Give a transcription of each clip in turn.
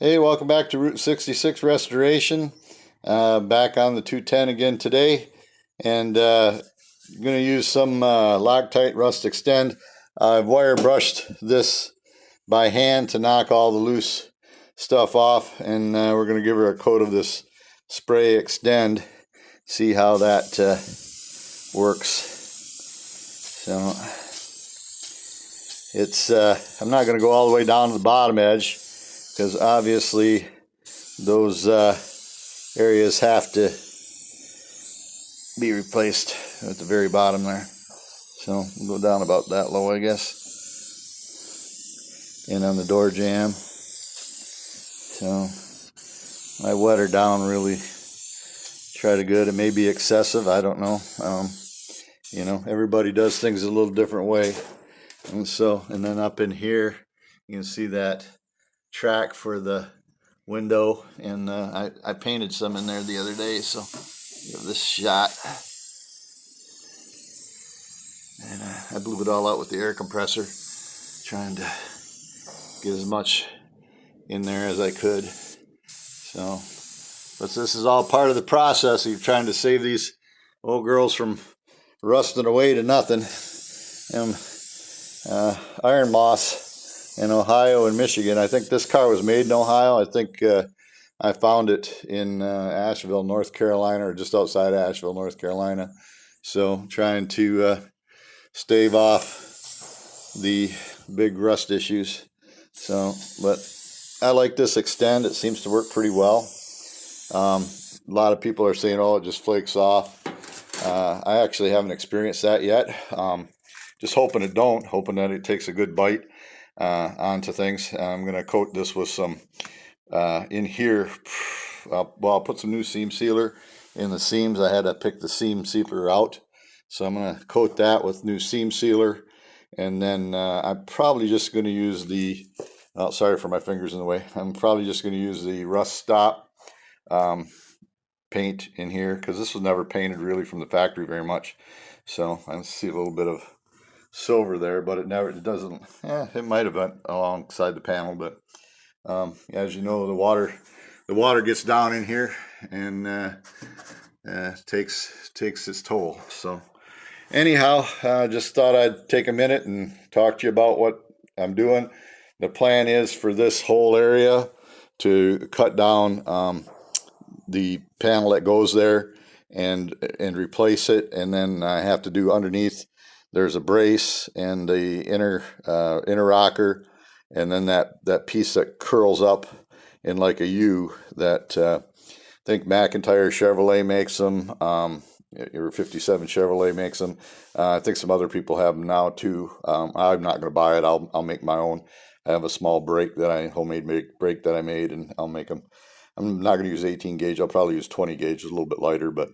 Hey, welcome back to Route 66 Restoration. Back on the 210 again today, and going to use some Loctite Rust Extend. I've wire brushed this by hand to knock all the loose stuff off, and we're going to give her a coat of this spray Extend, see how that works. So it's I'm not going to go all the way down to the bottom edge, because obviously those areas have to be replaced at the very bottom there. So we'll go down about that low, I guess. And on the door jamb. So I wet her down really. Try to good. It may be excessive. I don't know. You know, everybody does things a little different way. And so, and then up in here, you can see that track for the window, and I painted some in there the other day, so give this shot. And I blew it all out with the air compressor, trying to get as much in there as I could. So, but this is all part of the process. You're trying to save these old girls from rusting away to nothing. And iron moss in Ohio and Michigan. I think this car was made in Ohio. I think I found it in Asheville, North Carolina, or just outside Asheville, North Carolina. So trying to stave off the big rust issues. So, but I like this Extend. It seems to work pretty well. A lot of people are saying, oh, it just flakes off. I actually haven't experienced that yet. Just hoping it don't, hoping that it takes a good bite onto things. I'm going to coat this with some in here. Well, I'll put some new seam sealer in the seams. I had to pick the seam sealer out, so I'm going to coat that with new seam sealer, and then I'm probably just going to use the sorry for my fingers in the way. I'm probably just going to use the Rust Stop paint in here, because this was never painted really from the factory very much. So I see a little bit of silver there, but it doesn't, it might have been alongside the panel, but as you know, the water gets down in here and takes its toll. So anyhow, just thought I'd take a minute and talk to you about what I'm doing. The plan is for this whole area to cut down the panel that goes there and replace it, and then I have to do underneath. There's a brace and the inner rocker, and then that piece that curls up in like a U that I think McIntyre Chevrolet makes them. Your 57 Chevrolet makes them. I think some other people have them now too. I'm not going to buy it. I'll make my own. I have a small brake homemade brake that I made, and I'll make them. I'm not going to use 18 gauge. I'll probably use 20 gauge. It's a little bit lighter, but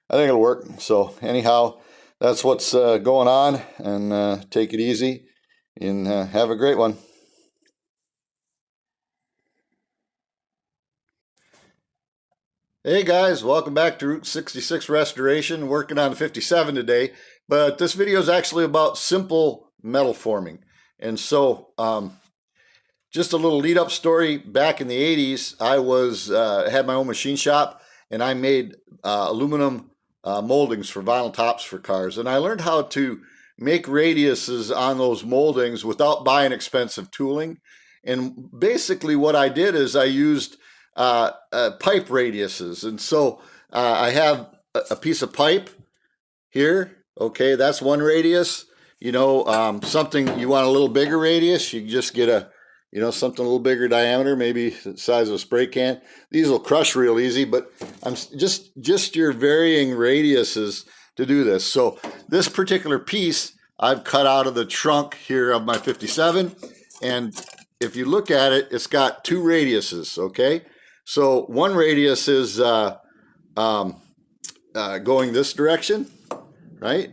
I think it'll work. So anyhow, that's what's going on, and take it easy and have a great one. Hey guys, welcome back to Route 66 Restoration. Working on the 57 today, but this video is actually about simple metal forming. And so just a little lead up story. Back in the 80s, I had my own machine shop, and I made aluminum moldings for vinyl tops for cars, and I learned how to make radiuses on those moldings without buying expensive tooling. And basically what I did is I used pipe radiuses, and so I have a piece of pipe here. Okay, that's one radius. You know, something you want a little bigger radius, you just get something a little bigger diameter, maybe the size of a spray can. These will crush real easy, but I'm just your varying radiuses to do this. So this particular piece I've cut out of the trunk here of my 57, and if you look at it, it's got two radiuses. Okay, so one radius is going this direction, right?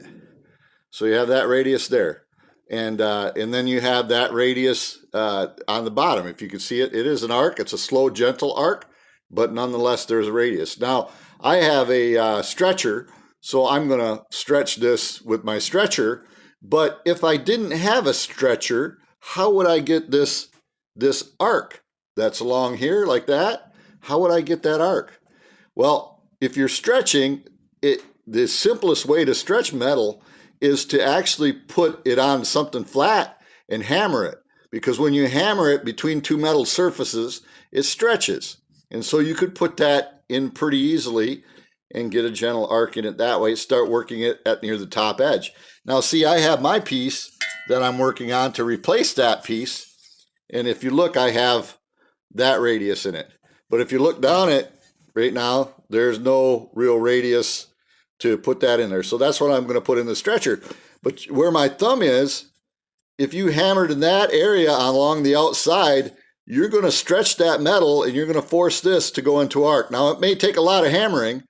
So you have that radius there. And then you have that radius on the bottom. If you can see it, it is an arc. It's a slow, gentle arc, but nonetheless, there's a radius. Now, I have a stretcher, so I'm going to stretch this with my stretcher. But if I didn't have a stretcher, how would I get this arc that's along here like that, how would I get that arc? Well, if you're stretching it, the simplest way to stretch metal is to actually put it on something flat and hammer it. Because when you hammer it between two metal surfaces, it stretches. And so you could put that in pretty easily and get a gentle arc in it that way. Start working it at near the top edge. Now see, I have my piece that I'm working on to replace that piece. And if you look, I have that radius in it. But if you look down it right now, there's no real radius to put that in there. So that's what I'm going to put in the stretcher. But where my thumb is, if you hammered in that area along the outside, you're going to stretch that metal and you're going to force this to go into arc. Now, it may take a lot of hammering,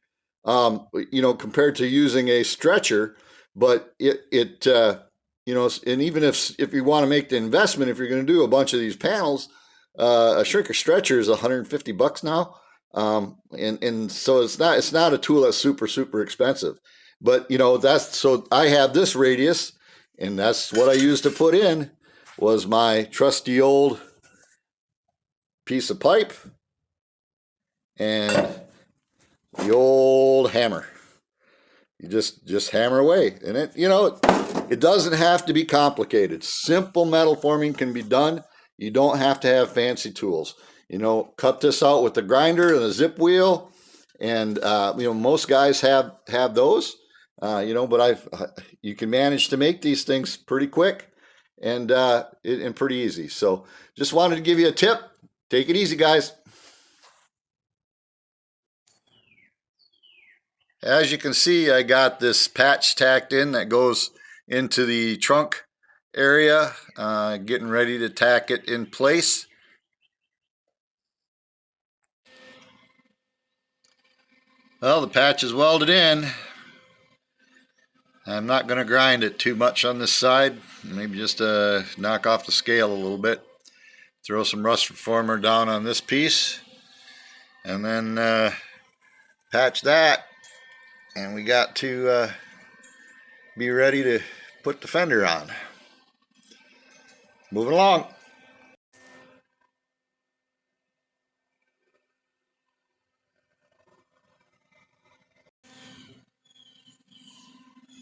compared to using a stretcher, but and even if you want to make the investment, if you're going to do a bunch of these panels, a shrinker stretcher is $150 now. And so it's not a tool that's super expensive, but so I have this radius, and that's what I used to put in was my trusty old piece of pipe and the old hammer. You just hammer away, and it doesn't have to be complicated. Simple metal forming can be done. You don't have to have fancy tools. Cut this out with the grinder and a zip wheel, and most guys have those. But you can manage to make these things pretty quick and pretty easy. So just wanted to give you a tip. Take it easy, guys. As you can see, I got this patch tacked in that goes into the trunk area, getting ready to tack it in place. Well, the patch is welded in. I'm not going to grind it too much on this side, maybe just knock off the scale a little bit. Throw some rust reformer down on this piece, and then patch that, and we got to be ready to put the fender on. Moving along.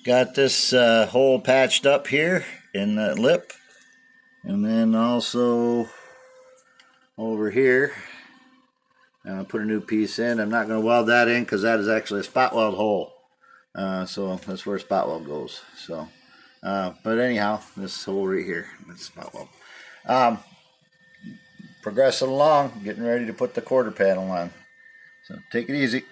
Got this hole patched up here in that lip, and then also over here put a new piece in. I'm not going to weld that in because that is actually a spot weld hole, so that's where spot weld goes. So but anyhow, this hole right here, that's spot weld. Progressing along, getting ready to put the quarter panel on, so take it easy.